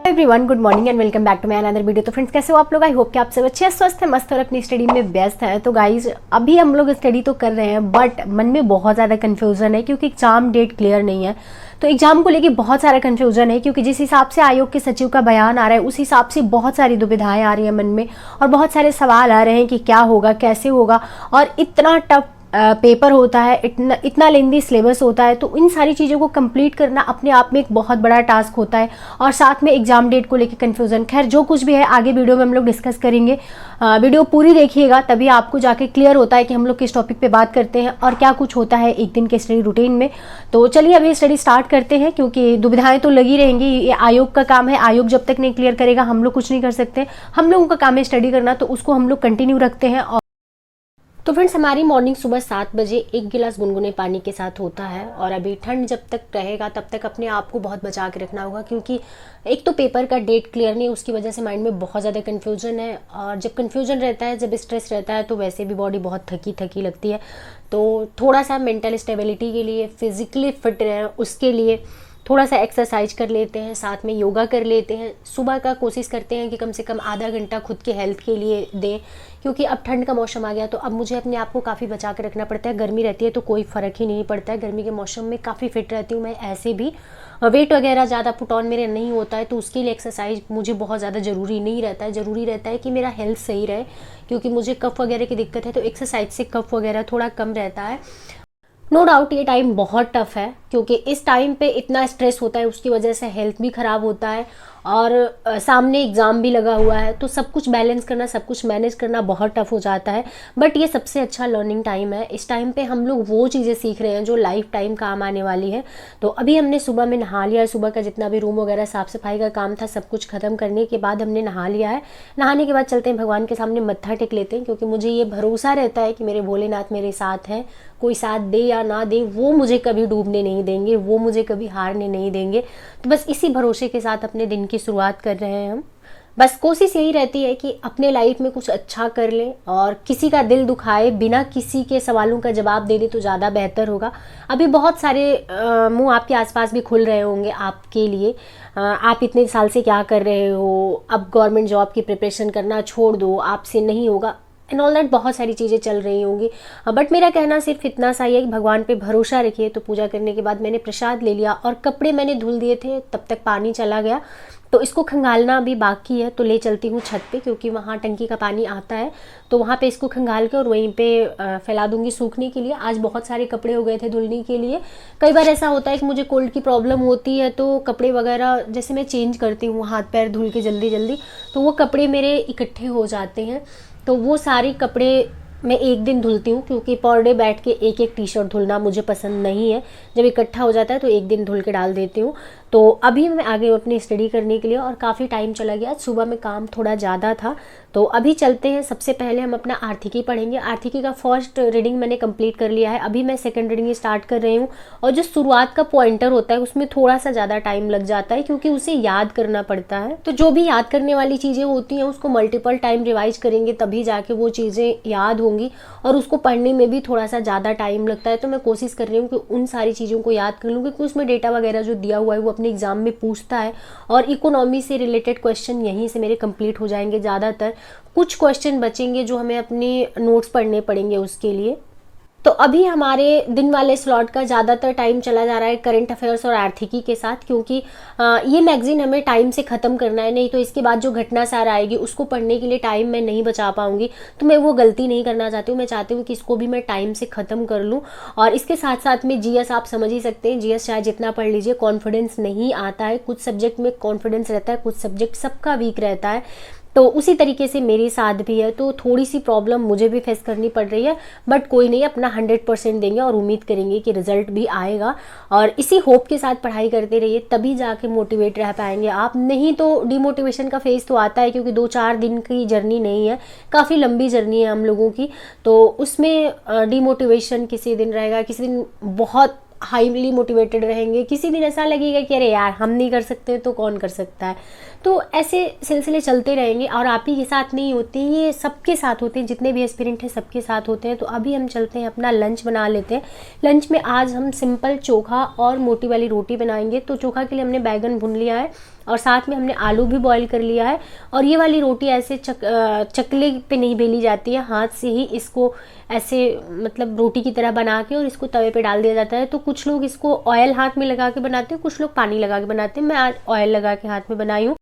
Everyone, good morning and welcome back to my another video. तो friends, कैसे हो आप लोग? आई होप कि आप सब अच्छे स्वस्थ हैं, मस्त और अपनी स्टडी में व्यस्त हैं। तो गाइज, अभी हम लोग स्टडी तो कर रहे हैं बट मन में बहुत ज़्यादा कन्फ्यूजन है क्योंकि एग्जाम डेट क्लियर नहीं है। तो एग्जाम को लेके बहुत सारा कन्फ्यूजन है क्योंकि जिस हिसाब से आयोग के सचिव का बयान आ रहा है उस हिसाब से बहुत सारी दुविधाएं आ रही हैं मन में और बहुत सारे सवाल आ रहे हैं कि क्या होगा, कैसे होगा। और इतना टफ पेपर होता है, इतना लेंदी सिलेबस होता है, तो इन सारी चीज़ों को कंप्लीट करना अपने आप में एक बहुत बड़ा टास्क होता है। और साथ में एग्जाम डेट को लेके कन्फ्यूजन। खैर, जो कुछ भी है आगे वीडियो में हम लोग डिस्कस करेंगे। वीडियो पूरी देखिएगा, तभी आपको जाके क्लियर होता है कि हम लोग किस टॉपिक पे बात करते हैं और क्या कुछ होता है एक दिन के स्टडी रूटीन में। तो चलिए अभी स्टडी स्टार्ट करते हैं क्योंकि दुविधाएं तो लगी रहेंगी। ये आयोग का काम है, आयोग जब तक नहीं क्लियर करेगा हम लोग कुछ नहीं कर सकते। हम लोगों का काम है स्टडी करना, तो उसको हम लोग कंटिन्यू रखते हैं। तो फ्रेंड्स, हमारी मॉर्निंग सुबह 7 बजे 1 गिलास गुनगुने पानी के साथ होता है। और अभी ठंड जब तक रहेगा तब तक अपने आप को बहुत बचा के रखना होगा क्योंकि एक तो पेपर का डेट क्लियर नहीं, उसकी वजह से माइंड में बहुत ज़्यादा कन्फ्यूजन है। और जब कन्फ्यूजन रहता है, जब स्ट्रेस रहता है, तो वैसे भी बॉडी बहुत थकी थकी लगती है। तो थोड़ा सा मेंटल स्टेबिलिटी के लिए, फिजिकली फिट रहें उसके लिए थोड़ा सा एक्सरसाइज कर लेते हैं, साथ में योगा कर लेते हैं। सुबह का कोशिश करते हैं कि कम से कम आधा घंटा खुद के हेल्थ के लिए दें क्योंकि अब ठंड का मौसम आ गया तो अब मुझे अपने आप को काफ़ी बचा कर रखना पड़ता है। गर्मी रहती है तो कोई फ़र्क ही नहीं पड़ता है, गर्मी के मौसम में काफ़ी फिट रहती हूँ मैं। ऐसे भी वेट वगैरह ज़्यादा पुट ऑन मेरे नहीं होता है, तो उसके लिए एक्सरसाइज मुझे बहुत ज़्यादा ज़रूरी नहीं रहता है। ज़रूरी रहता है कि मेरा हेल्थ सही रहे क्योंकि मुझे कफ वगैरह की दिक्कत है, तो एक्सरसाइज से कफ वगैरह थोड़ा कम रहता है। नो डाउट ये टाइम बहुत टफ है क्योंकि इस टाइम पे इतना स्ट्रेस होता है, उसकी वजह से हेल्थ भी ख़राब होता है और सामने एग्ज़ाम भी लगा हुआ है, तो सब कुछ बैलेंस करना, सब कुछ मैनेज करना बहुत टफ हो जाता है। बट ये सबसे अच्छा लर्निंग टाइम है। इस टाइम पे हम लोग वो चीज़ें सीख रहे हैं जो लाइफ टाइम काम आने वाली है। तो अभी हमने सुबह में नहा लिया है, सुबह का जितना भी रूम वगैरह साफ़ सफाई का काम था सब कुछ ख़त्म करने के बाद हमने नहा लिया है। नहाने के बाद चलते हैं भगवान के सामने, मत्था टेक लेते हैं क्योंकि मुझे ये भरोसा रहता है कि मेरे भोलेनाथ मेरे साथ हैं। कोई साथ दे या ना दे, वो मुझे कभी डूबने नहीं देंगे, वो मुझे कभी हारने नहीं देंगे। तो बस इसी भरोसे के साथ अपने दिन की शुरुआत कर रहे हैं हम। बस कोशिश यही रहती है कि अपने लाइफ में कुछ अच्छा कर लें और किसी का दिल दुखाए बिना किसी के सवालों का जवाब दे दे तो ज़्यादा बेहतर होगा। अभी बहुत सारे मुंह आपके आसपास भी खुल रहे होंगे आपके लिए। आप इतने साल से क्या कर रहे हो, अब गवर्नमेंट जॉब की प्रिपरेशन करना छोड़ दो, आपसे नहीं होगा, एंड ऑल दैट बहुत सारी चीज़ें चल रही होंगी। बट मेरा कहना सिर्फ इतना सा ही है कि भगवान पे भरोसा रखिए। तो पूजा करने के बाद मैंने प्रसाद ले लिया और कपड़े मैंने धुल दिए थे, तब तक पानी चला गया, तो इसको खंगालना अभी बाकी है। तो ले चलती हूँ छत पे क्योंकि वहाँ टंकी का पानी आता है, तो वहाँ पे इसको खंगाल के और वहीं पे फैला दूंगी सूखने के लिए। आज बहुत सारे कपड़े हो गए थे धुलने के लिए। कई बार ऐसा होता है कि मुझे कोल्ड की प्रॉब्लम होती है तो कपड़े वगैरह जैसे मैं चेंज करती हूँ हाथ पैर धुल के जल्दी जल्दी, तो वो कपड़े मेरे इकट्ठे हो जाते हैं। तो वो सारे कपड़े मैं एक दिन धुलती हूँ क्योंकि पर डे बैठ के एक एक टी शर्ट धुलना मुझे पसंद नहीं है। जब इकट्ठा हो जाता है तो एक दिन धुल के डाल देती हूँ। तो अभी मैं आगे अपनी स्टडी करने के लिए और काफ़ी टाइम चला गया, सुबह में काम थोड़ा ज़्यादा था। तो अभी चलते हैं। सबसे पहले हम अपना आर्थिकी पढ़ेंगे। आर्थिकी का फर्स्ट रीडिंग मैंने कंप्लीट कर लिया है, अभी मैं सेकंड रीडिंग स्टार्ट कर रही हूँ। और जो शुरुआत का पॉइंटर होता है उसमें थोड़ा सा ज़्यादा टाइम लग जाता है क्योंकि उसे याद करना पड़ता है। तो जो भी याद करने वाली चीज़ें होती हैं उसको मल्टीपल टाइम रिवाइज करेंगे तभी जाके वो चीज़ें याद होंगी और उसको पढ़ने में भी थोड़ा सा ज़्यादा टाइम लगता है। तो मैं कोशिश कर रही हूँ कि उन सारी चीज़ों को याद कर लूँ क्योंकि उसमें डेटा वगैरह जो दिया हुआ है वो अपने एग्जाम में पूछता है और इकोनॉमी से रिलेटेड क्वेश्चन यहीं से मेरे कंप्लीट हो जाएंगे ज़्यादातर। कुछ क्वेश्चन बचेंगे जो हमें अपने नोट्स पढ़ने पड़ेंगे उसके लिए। तो अभी हमारे दिन वाले स्लॉट का ज़्यादातर टाइम चला जा रहा है करंट अफेयर्स और आर्थिकी के साथ क्योंकि ये मैगजीन हमें टाइम से ख़त्म करना है, नहीं तो इसके बाद जो घटना सार आएगी उसको पढ़ने के लिए टाइम मैं नहीं बचा पाऊंगी। तो मैं वो गलती नहीं करना चाहती हूँ, मैं चाहती हूँ कि इसको भी मैं टाइम से ख़त्म कर लूँ। और इसके साथ साथ में जीएस आप समझ ही सकते हैं, जीएस चाहे जितना पढ़ लीजिए कॉन्फिडेंस नहीं आता है। कुछ सब्जेक्ट में कॉन्फिडेंस रहता है, कुछ सब्जेक्ट सबका वीक रहता है। तो उसी तरीके से मेरे साथ भी है, तो थोड़ी सी प्रॉब्लम मुझे भी फेस करनी पड़ रही है। बट कोई नहीं, अपना 100% देंगे और उम्मीद करेंगे कि रिजल्ट भी आएगा। और इसी होप के साथ पढ़ाई करते रहिए तभी जाके मोटिवेट रह पाएंगे आप, नहीं तो डिमोटिवेशन का फेज तो आता है क्योंकि 2-4 दिन की जर्नी नहीं है, काफ़ी लंबी जर्नी है हम लोगों की। तो उसमें डिमोटिवेशन किसी दिन रहेगा, किसी दिन बहुत हाईली मोटिवेटेड रहेंगे, किसी दिन ऐसा लगेगा कि अरे यार हम नहीं कर सकते तो कौन कर सकता है। तो ऐसे सिलसिले चलते रहेंगे और आप ही के साथ नहीं होते, ये सबके साथ होते हैं, जितने भी एस्पिरेंट हैं सबके साथ होते हैं। तो अभी हम चलते हैं अपना लंच बना लेते हैं। लंच में आज हम सिंपल चोखा और मोटी वाली रोटी बनाएंगे। तो चोखा के लिए हमने बैगन भून लिया है और साथ में हमने आलू भी बॉईल कर लिया है। और ये वाली रोटी ऐसे चकले पे नहीं बेली जाती है, हाथ से ही इसको ऐसे मतलब रोटी की तरह बना के और इसको तवे पे डाल दिया जाता है। तो कुछ लोग इसको ऑयल हाथ में लगा के बनाते हैं, कुछ लोग पानी लगा के बनाते हैं। मैं आज ऑयल लगा के हाथ में बनाई हूँ।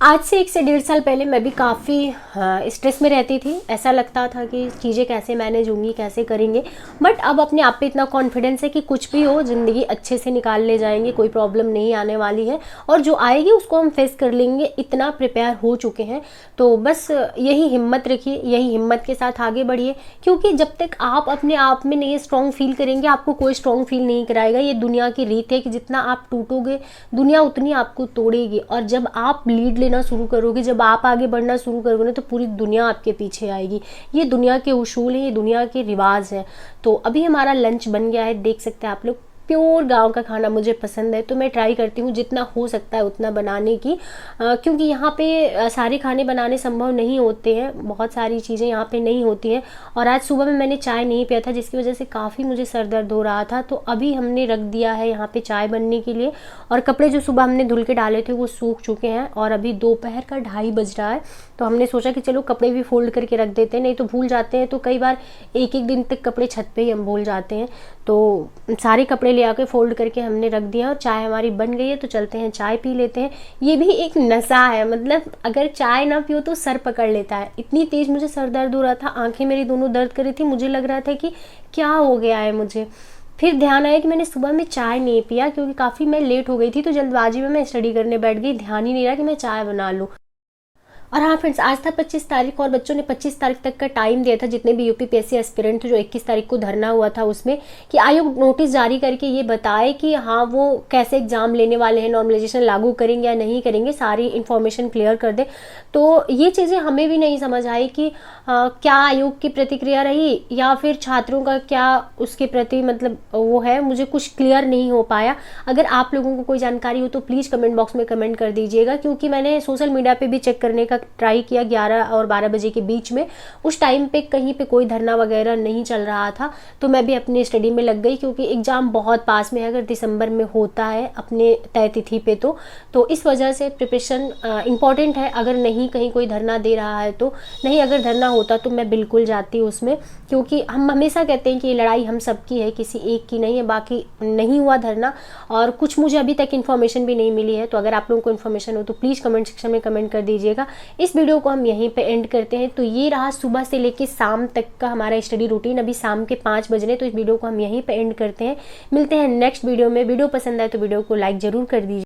आज से 1 से 1.5 साल पहले मैं भी काफ़ी स्ट्रेस में रहती थी। ऐसा लगता था कि चीज़ें कैसे मैनेज होंगी, कैसे करेंगे, बट अब अपने आप पे इतना कॉन्फिडेंस है कि कुछ भी हो ज़िंदगी अच्छे से निकाल ले जाएंगे, कोई प्रॉब्लम नहीं आने वाली है और जो आएगी उसको हम फेस कर लेंगे, इतना प्रिपेयर हो चुके हैं। तो बस यही हिम्मत रखिए, यही हिम्मत के साथ आगे बढ़िए, क्योंकि जब तक आप अपने आप में नहीं स्ट्रॉन्ग फील करेंगे आपको कोई स्ट्रॉन्ग फील नहीं कराएगा। ये दुनिया की रीत है कि जितना आप टूटोगे दुनिया उतनी आपको तोड़ेगी, और जब आप लीड शुरू करोगे, जब आप आगे बढ़ना शुरू करोगे ना, तो पूरी दुनिया आपके पीछे आएगी। ये दुनिया के उसूल हैं, ये दुनिया के रिवाज हैं। तो अभी हमारा लंच बन गया है, देख सकते हैं आप लोग। प्योर गांव का खाना मुझे पसंद है, तो मैं ट्राई करती हूँ जितना हो सकता है उतना बनाने की, क्योंकि यहाँ पे सारे खाने बनाने संभव नहीं होते हैं, बहुत सारी चीज़ें यहाँ पे नहीं होती हैं। और आज सुबह में मैंने चाय नहीं पिया था, जिसकी वजह से काफ़ी मुझे सर दर्द हो रहा था। तो अभी हमने रख दिया है यहाँ पे चाय बनने के लिए, और कपड़े जो सुबह हमने धुल के डाले थे वो सूख चुके हैं। और अभी दोपहर का 2:30 बज रहा है, तो हमने सोचा कि चलो कपड़े भी फोल्ड करके रख देते हैं, नहीं तो भूल जाते हैं। तो कई बार एक दिन तक कपड़े छत पे ही हम भूल जाते हैं। तो सारे कपड़े ले आके फोल्ड करके हमने रख दिया, और चाय हमारी बन गई है। तो चलते हैं चाय पी लेते हैं। ये भी एक नशा है, मतलब अगर चाय ना पियो तो सर पकड़ लेता है। इतनी तेज़ मुझे सर दर्द हो रहा था, आंखें मेरी दोनों दर्द कर रही थी, मुझे लग रहा था कि क्या हो गया है मुझे। फिर ध्यान आया कि मैंने सुबह में चाय नहीं पिया, क्योंकि काफ़ी मैं लेट हो गई थी, तो जल्दबाजी में मैं स्टडी करने बैठ गई, ध्यान ही नहीं रहा कि मैं चाय बना लूँ। और हाँ फ्रेंड्स, आज था 25 तारीख और बच्चों ने 25 तारीख तक का टाइम दिया था, जितने भी यूपीपीएससी एस्पिरेंट थे, जो 21 तारीख को धरना हुआ था उसमें, कि आयोग नोटिस जारी करके ये बताए कि हाँ वो कैसे एग्जाम लेने वाले हैं, नॉर्मलाइजेशन लागू करेंगे या नहीं करेंगे, सारी इन्फॉर्मेशन क्लियर कर दे। तो ये चीज़ें हमें भी नहीं समझ आई कि क्या आयोग की प्रतिक्रिया रही या फिर छात्रों का क्या उसके प्रति मतलब वो है, मुझे कुछ क्लियर नहीं हो पाया। अगर आप लोगों को कोई जानकारी हो तो प्लीज़ कमेंट बॉक्स में कमेंट कर दीजिएगा, क्योंकि मैंने सोशल मीडिया पे भी चेक करने का ट्राई किया 11 और 12 बजे के बीच में। उस टाइम पे कहीं पे कोई धरना वगैरह नहीं चल रहा था, तो मैं भी अपनी स्टडी में लग गई, क्योंकि एग्ज़ाम बहुत पास में है, अगर दिसंबर में होता है अपने तय तिथि पे तो इस वजह से प्रिपरेशन इंपॉर्टेंट है। अगर नहीं कहीं कोई धरना दे रहा है तो नहीं, अगर धरना होता तो मैं बिल्कुल जाती उसमें, क्योंकि हम हमेशा कहते हैं कि ये लड़ाई हम सबकी है, किसी एक की नहीं है। बाकी नहीं हुआ धरना, और कुछ मुझे अभी तक इन्फॉर्मेशन भी नहीं मिली है। तो अगर आप लोगों को इन्फॉर्मेशन हो तो प्लीज़ कमेंट सेक्शन में कमेंट कर दीजिएगा। इस वीडियो को हम यहीं पे एंड करते हैं। तो ये रहा सुबह से लेके शाम तक का हमारा स्टडी रूटीन। अभी शाम के 5 बज रहे, तो इस वीडियो को हम यहीं पे एंड करते हैं। मिलते हैं नेक्स्ट वीडियो में। वीडियो पसंद आए तो वीडियो को लाइक ज़रूर कर दीजिए।